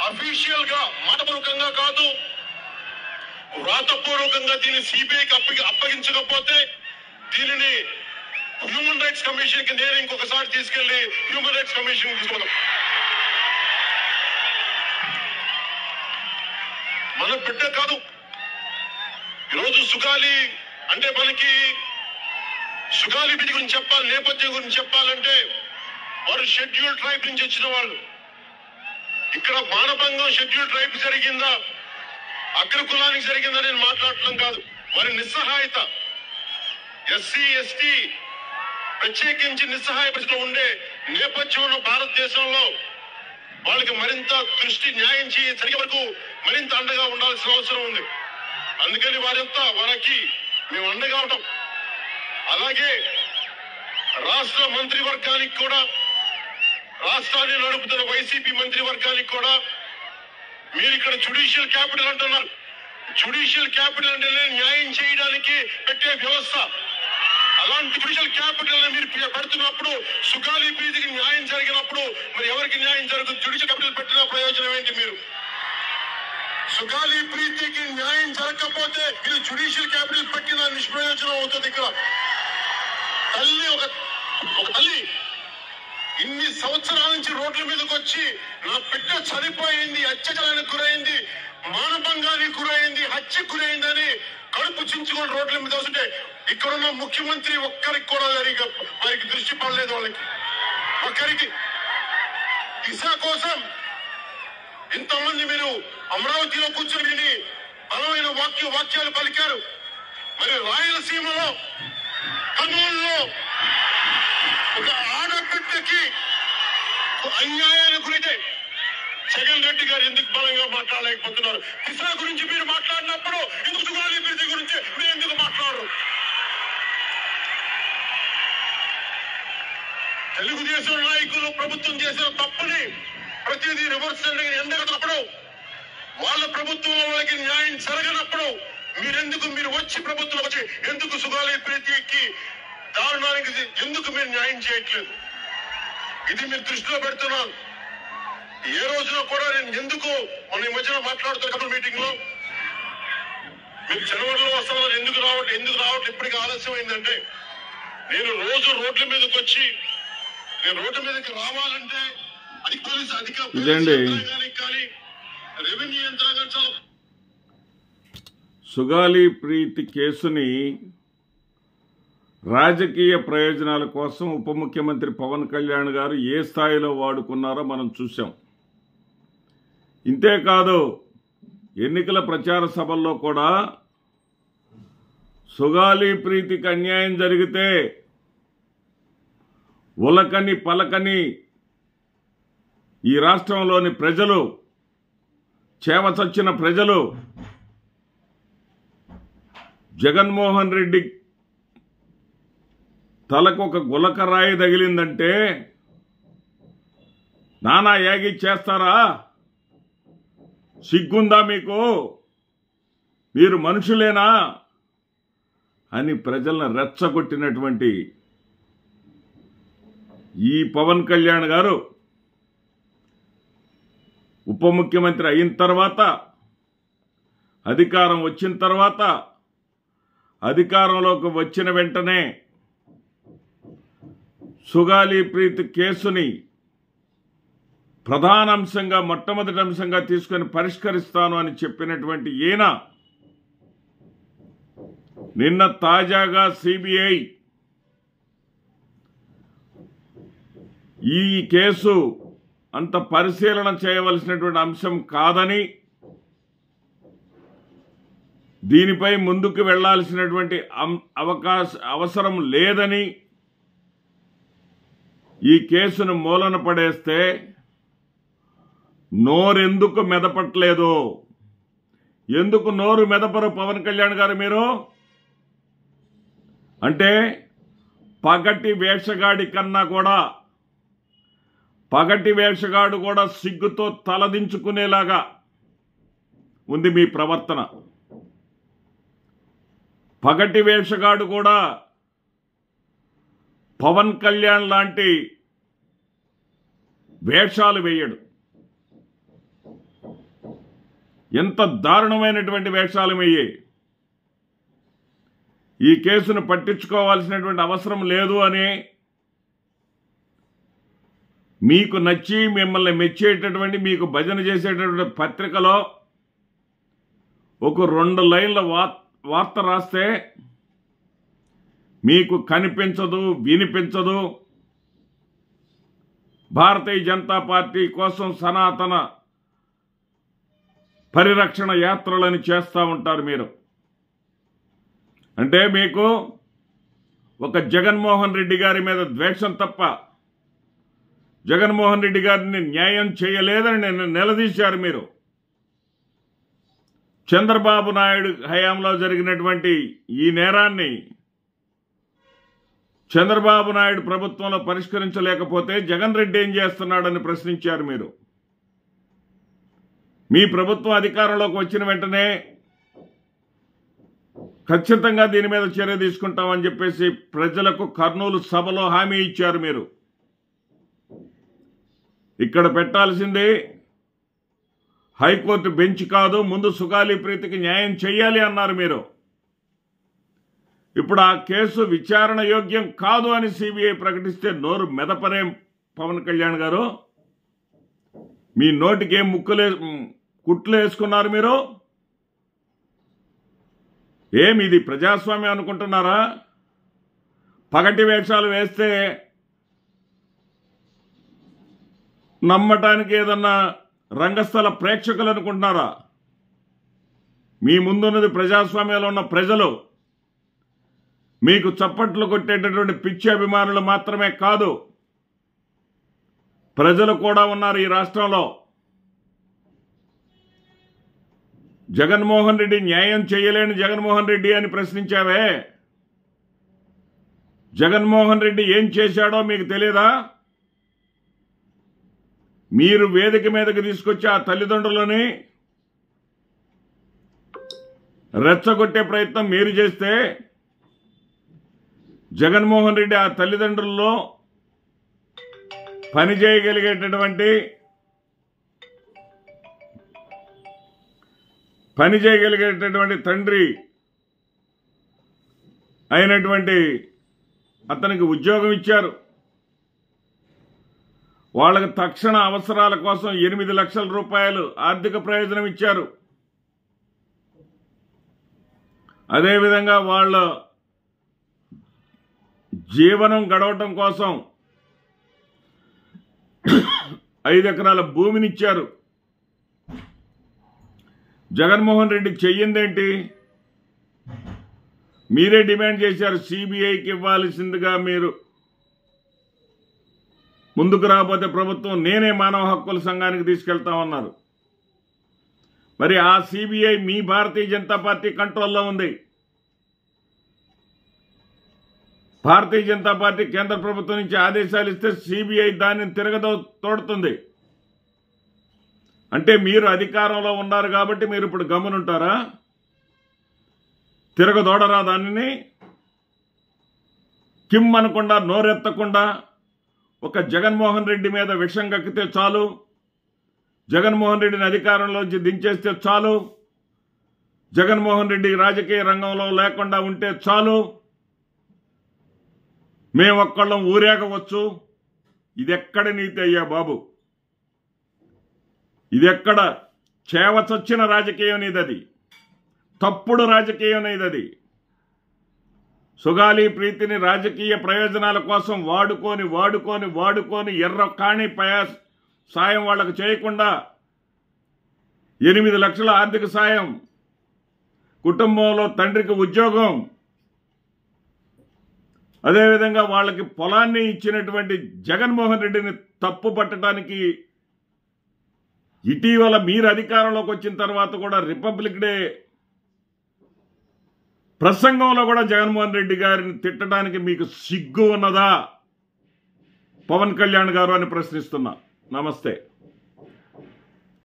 Official గా మాటపూర్వకంగా కాదు, వ్రాతపూర్వకంగా దీన్ని సిబిఐకి అప్పగించకపోతే దీనిని హ్యూమన్ రైట్స్ కమిషన్ కి నేను ఇంకొకసారి తీసుకెళ్లి హ్యూమన్ రైట్స్ కమిషన్ తీసుకున్నాం. మన బిడ్డ కాదు. ఈరోజు సుగాలి అంటే మనకి సుగాలి బిడ్డ గురించి చెప్పాలి, నేపథ్యం గురించి చెప్పాలంటే వారు షెడ్యూల్ ట్రైబ్ నుంచి వచ్చిన వాళ్ళు. ఇక్కడ మానభంగం షెడ్యూల్ ట్రైబ్ జరిగిందా, అగ్ర కులానికి జరిగిందా నేను మాట్లాడటం కాదు. వారి నిస్సహాయత, ఎస్సీ ఎస్టీ ప్రత్యేకించి నిస్సహాయ పరిస్థితిలో ఉండే నేపథ్యంలో భారతదేశంలో వాళ్ళకి మరింత దృష్టి న్యాయం జరిగే వరకు మరింత అండగా ఉండాల్సిన అవసరం ఉంది. అందుకని వారికి మేము అండగా ఉంటాం. అలాగే రాష్ట్ర మంత్రివర్గానికి కూడా, రాష్ట్రాన్ని నడుపుతున్న వైసీపీ మంత్రివర్గానికి కూడా మీరు ఇక్కడ జ్యుడిషియల్ క్యాపిటల్ అంటున్నారు. జ్యుడిషియల్ క్యాపిటల్ అంటే న్యాయం చేయడానికి పెట్టే వ్యవస్థ. అలాంటి జ్యుడిషియల్ క్యాపిటల్ మీరు పెడుతున్నప్పుడు సుగాలి ప్రీతికి న్యాయం జరిగినప్పుడు మరి ఎవరికి న్యాయం జరుగుతుంది? జ్యుడిషియల్ క్యాపిటల్ పెట్టిన ప్రయోజనం ఏంటి? మీరు సుగాలి ప్రీతికి న్యాయం జరగకపోతే మీరు జ్యుడిషియల్ క్యాపిటల్ పెట్టిన నిష్ప్రయోజనం అవుతుంది. ఇక్కడ తల్లి ఒక తల్లి ఇన్ని సంవత్సరాల నుంచి రోడ్ల మీదకి వచ్చి నా బిడ్డ చనిపోయింది, అత్యాచారానికి గురైంది, మానభంగానికి గురైంది, హత్యకు గురైందని కడుపు చించుకొని రోడ్ల మీద వస్తుంటే ఇక్కడున్న ముఖ్యమంత్రి ఒక్కరికి కూడా వారికి దృష్టి పడలేదు. వాళ్ళకి ఒక్కరికి దిశ కోసం ఇంతమంది మీరు అమరావతిలో కూర్చొని విని బలమైన వాక్యాలు పలికారు. మరి రాయలసీమలో కర్నూలులో ఒక ఆడబిడ్డకి అన్యాయానికి గురైతే జగన్ రెడ్డి గారు ఎందుకు బలంగా మాట్లాడలేకపోతున్నారు? దిశ గురించి మీరు మాట్లాడినప్పుడు ఎందుకు సుగాలి ప్రీతి గురించి మీరు ఎందుకు మాట్లాడరు? తెలుగుదేశం నాయకులు ప్రభుత్వం చేసిన తప్పుని ప్రతిదీ రివర్స్ ఎందుకప్పుడు వాళ్ళ ప్రభుత్వంలో వాళ్ళకి న్యాయం జరగనప్పుడు మీరు వచ్చి ప్రభుత్వం వచ్చి ఎందుకు సుగాలి ప్రీతికి దారుణానికి ఎందుకు మీరు న్యాయం చేయట్లేదు? ఇది మీరు దృష్టిలో పెడుతున్నారు. ఏ రోజున కూడా నేను ఎందుకు మన ఈ మధ్యన మాట్లాడుతున్న మీటింగ్ లో మీరు జనవరిలో వస్తున్నారు, ఎందుకు రావట్లేదు ఇప్పటికీ ఆలస్యం అయిందంటే నేను రోజు రోడ్ల మీదకి వచ్చి నేను రోడ్డు మీదకి రావాలంటే అది పోలీసు అధికారులు కానీ రెవెన్యూ యంత్రాంగం చాలా. సుగాలి ప్రీతి కేసుని రాజకీయ ప్రయోజనాల కోసం ఉప ముఖ్యమంత్రి పవన్ కళ్యాణ్ గారు ఏ స్థాయిలో వాడుకున్నారో మనం చూసాం. ఇంతేకాదు ఎన్నికల ప్రచార సభల్లో కూడా సుగాలి ప్రీతికి అన్యాయం జరిగితే ఉలకని పలకని ఈ రాష్ట్రంలోని ప్రజలు, చేవచచ్చిన ప్రజలు జగన్మోహన్ రెడ్డి తలకు ఒక గులకరాయి తగిలిందంటే నానా యాగి చేస్తారా? సిగ్గుందా మీకు? మీరు మనుషులేనా అని ప్రజలను రెచ్చగొట్టినటువంటి ఈ పవన్ కళ్యాణ్ గారు ఉప ముఖ్యమంత్రి అయిన తర్వాత, అధికారం వచ్చిన తర్వాత, అధికారంలోకి వచ్చిన వెంటనే సుగాలి ప్రీతి కేసుని ప్రధాన అంశంగా, మొట్టమొదటి అంశంగా తీసుకొని పరిష్కరిస్తాను అని చెప్పినటువంటి ఈయన నిన్న తాజాగా సిబిఐ ఈ కేసు అంత పరిశీలన చేయవలసినటువంటి అంశం కాదని, దీనిపై ముందుకు వెళ్లాల్సినటువంటి అవసరం లేదని, ఈ కేసును మూలన పడేస్తే నోరెందుకు మెదపట్లేదు? ఎందుకు నోరు మెదపరు పవన్ కళ్యాణ్ గారు మీరు? అంటే పగటి వేషగాడి కన్నా కూడా, పగటి వేషగాడు కూడా సిగ్గుతో తలదించుకునేలాగా ఉంది మీ ప్రవర్తన. పగటి వేషగాడు కూడా పవన్ కళ్యాణ్ లాంటి వేషాలు వేయడు. ఎంత దారుణమైనటువంటి వేషాలమయ్యాయి. ఈ కేసును పట్టించుకోవాల్సినటువంటి అవసరం లేదు అని మీకు నచ్చి మిమ్మల్ని మెచ్చేటటువంటి, మీకు భజన చేసేటటువంటి పత్రికలో ఒక 2 లైన్ల వార్త రాస్తే మీకు కనిపించదు, వినిపించదు. భారతీయ జనతా పార్టీ కోసం సనాతన పరిరక్షణ యాత్రలను చేస్తూ ఉంటారు మీరు. అంటే మీకు ఒక జగన్మోహన్ రెడ్డి గారి మీద ద్వేషం తప్ప జగన్మోహన్ రెడ్డి గారిని న్యాయం చేయలేదని నిలదీశారు మీరు. చంద్రబాబు నాయుడు హయాంలో జరిగినటువంటి ఈ నేరాన్ని చంద్రబాబు నాయుడు ప్రభుత్వంలో పరిష్కరించలేకపోతే జగన్ రెడ్డి ఏం చేస్తున్నాడని ప్రశ్నించారు మీరు. మీ ప్రభుత్వం అధికారంలోకి వచ్చిన వెంటనే ఖచ్చితంగా దీని మీద చర్య తీసుకుంటామని చెప్పేసి ప్రజలకు కర్నూలు సభలో హామీ ఇచ్చారు మీరు. ఇక్కడ పెట్టాల్సింది హైకోర్టు బెంచ్ కాదు, ముందు సుగాలి ప్రీతికి న్యాయం చేయాలి అన్నారు మీరు. ఇప్పుడు ఆ కేసు విచారణ యోగ్యం కాదు అని సిబిఐ ప్రకటిస్తే నోరు మెదపరేం పవన్ కళ్యాణ్ గారు? మీ నోటికి ఏం కుట్లు వేసుకున్నారు మీరు? ఏమి ఇది ప్రజాస్వామ్యం అనుకుంటున్నారా? పగటి వేషాలు వేస్తే నమ్మటానికి ఏదన్నా రంగస్థల ప్రేక్షకులు అనుకుంటున్నారా? మీ ముందున్నది ప్రజాస్వామ్యంలో ఉన్న ప్రజలు. మీకు చప్పట్లు కొట్టేటటువంటి పిచ్చి అభిమానులు మాత్రమే కాదు, ప్రజలు కూడా ఉన్నారు ఈ రాష్ట్రంలో. జగన్మోహన్ రెడ్డి న్యాయం చేయలేని జగన్మోహన్ రెడ్డి అని ప్రశ్నించావే, జగన్మోహన్ రెడ్డి ఏం చేశాడో మీకు తెలియదా? మీరు వేదిక మీదకి తీసుకొచ్చి ఆ తల్లిదండ్రులని రెచ్చగొట్టే ప్రయత్నం మీరు చేస్తే జగన్మోహన్ రెడ్డి ఆ తల్లిదండ్రుల్లో పని చేయగలిగేటటువంటి తండ్రి అయినటువంటి అతనికి ఉద్యోగం ఇచ్చారు. వాళ్ళకి తక్షణ అవసరాల కోసం 8 లక్షల రూపాయలు ఆర్థిక ప్రయోజనం ఇచ్చారు. అదేవిధంగా వాళ్ళ జీవనం గడవటం కోసం 5 ఎకరాల భూమినిచ్చారు. జగన్మోహన్ రెడ్డి చెయ్యిందేంటి? మీరే డిమాండ్ చేశారు సిబిఐకి ఇవ్వాల్సిందిగా. మీరు ముందుకు రాకపోతే ప్రభుత్వం నేనే మానవ హక్కుల సంఘానికి తీసుకెళ్తామన్నారు. మరి ఆ సిబిఐ మీ భారతీయ జనతా పార్టీ కంట్రోల్లో ఉంది. భారతీయ జనతా పార్టీ కేంద్ర ప్రభుత్వం నుంచి ఆదేశాలు ఇస్తే సిబిఐ దాన్ని తోడుతుంది. అంటే మీరు అధికారంలో ఉన్నారు కాబట్టి మీరు ఇప్పుడు గమ్మునుంటారా? తిరగదోడరా దానిని? కిమ్ అనకుండా నోరెత్తకుండా ఒక జగన్మోహన్ రెడ్డి మీద విషం కక్కితే చాలు, జగన్మోహన్ రెడ్డిని అధికారంలోంచి దించేస్తే చాలు, జగన్మోహన్ రెడ్డి రాజకీయ రంగంలో లేకుండా ఉంటే చాలు, మేమొక్కళ్ళం ఊరేగవచ్చు. ఇదెక్కడ నీతి అయ్యా బాబు? ఇదెక్కడ చేవచొచ్చిన రాజకీయం నీదది, తప్పుడు రాజకీయం నీదది. సుగాలి ప్రీతిని రాజకీయ ప్రయోజనాల కోసం వాడుకొని ఎర్ర కాణి సాయం వాళ్లకు చేయకుండా 8 లక్షల ఆర్థిక సాయం, కుటుంబంలో తండ్రికి ఉద్యోగం, అదేవిధంగా వాళ్ళకి పొలాన్ని ఇచ్చినటువంటి జగన్మోహన్ రెడ్డిని తప్పు పట్టడానికి ఇటీవల మీరు అధికారంలోకి వచ్చిన తర్వాత కూడా రిపబ్లిక్ డే ప్రసంగంలో కూడా జగన్మోహన్ రెడ్డి గారిని తిట్టడానికి మీకు సిగ్గు ఉన్నదా పవన్ కళ్యాణ్ గారు అని ప్రశ్నిస్తున్నా. నమస్తే.